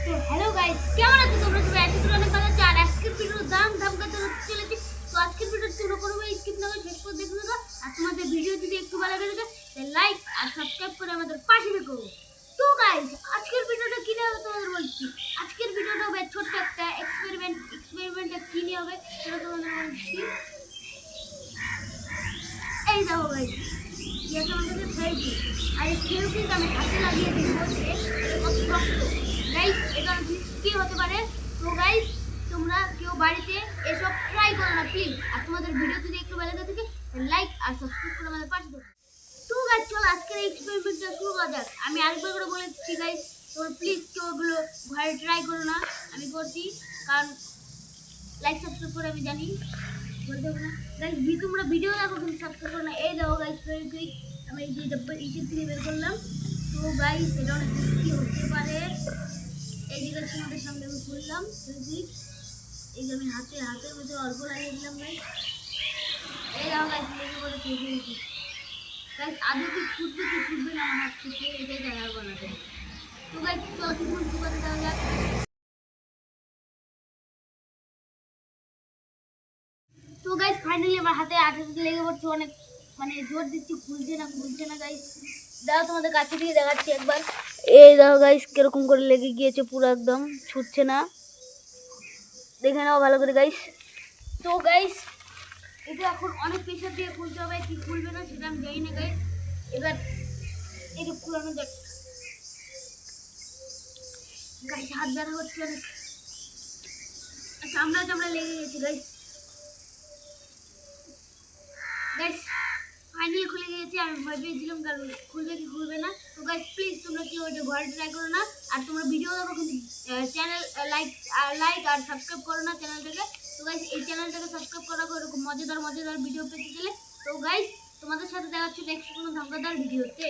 তো hello guys, কেমন আছো তোমরা সবাই? আজকে অনেক ভালো আছো। আর আজকের ভিডিও দাম দাম করতে চলেছি। তো আজকের ভিডিও শুরু করবো, স্কিপ না করে শেষ করে দেখো। তো আর তোমাদের ভিডিও যদি একটু ভালো লাগে তাহলে লাইক আর সাবস্ক্রাইব করে আমাদের পাশে থেকো। তো গাইস, আজকের ভিডিওটা কি নিয়ে হবে তোমাদের বলছি। আজকের ভিডিওটা হবে ছোট্ট একটা এক্সপেরিমেন্টটা কি নিয়ে হবে সেটা তোমাদের বলছি। এই দেখো গাইস, যেটা আমাদের ফেলছি, আর এই ফেলছিটা আমি হাতে লাগিয়ে দেখবো যে কত শক্ত। গাইস, এটা কি হতে পারে? তো গাইস, তোমরা কেউ বাড়িতে এসব ট্রাই করো না প্লিজ। আর তোমাদের ভিডিও যদি একটু ভালো লাগে থাকে লাইক আর সাবস্ক্রাইব করে আমাদের পাশে থাকো। তো গাইস, চলো আজকের এই এক্সপেরিমেন্টটা শুরু করা যাক। আমি আরেকবার করে বলে দিচ্ছি গাইস, তোমরা প্লিজ কেউ ওগুলো ঘরে ট্রাই করো না। আমি করছি, কারণ লাইক সাবস্ক্রাইব করে আমি জানি বলতে হবে না। গাইস, তোমরা ভিডিও দেখো কিন্তু সাবস্ক্রাইব করো না। এই দেখো গাইস, আমি এই যে ডাব্বা ইসের থেকে বের করলাম। তো গাইস, এটা অনেক কি হতে পারে। এই যে গাইস, তোমাদের সামনে আমি খুললাম ফেব্রিক। এই যে আমি হাতের মধ্যে অল্প লাগিয়ে দিলাম গাইস। এই দেখো গাইস, লেগে পড়ে ফেব্রিক। গাইস, আদৌ কি ছুটবে না আমার হাত থেকে, এটাই জানার বানাতে। তো গাইস, চলো কিছুক্ষণ শুকাতে দেওয়া যাক। তো গাইস, ফাইনালি আমার হাতে আঠাটা লেগে পড়ছে অনেক, মানে জোর দিচ্ছি, খুলছে না গাইস। দাও তোমাদের কাছে থেকে দেখাচ্ছি একবার। এই দেখো গাইস, কিরকম করে লেগে গিয়েছে, পুরো একদম ছুটছে না। দেখে নাও ভালো করে গাইস। তো গাইস, এটা এখন অনেক প্রেশার দিয়ে খুলতে হবে, কি খুলবে না সেটা আমি জানি না গাইস। এবার এটা খুলানো যাক গাইস। হাত ব্যথা হচ্ছে অনেক, চামড়া লেগে গেছে গাইস। গাইস, ফাইনালি খুলে গিয়েছে। আমি ভয় পেয়েছিলাম কারণ খুলবে কি খুলবে না। তো গাইস, প্লিজ তোমরা কেউ এটা ঘরে ট্রাই করো না। আর তোমরা ভিডিও দেখো কিন্তু চ্যানেল লাইক আর সাবস্ক্রাইব করো না চ্যানেলটাকে। তো গাইস, এই চ্যানেলটাকে সাবস্ক্রাইব করা এরকম মজাদার ভিডিও পেতে গেলে। তো গাইস, তোমাদের সাথে দেখা হচ্ছে নেক্সট কোনো ধামাকাদার ভিডিওতে।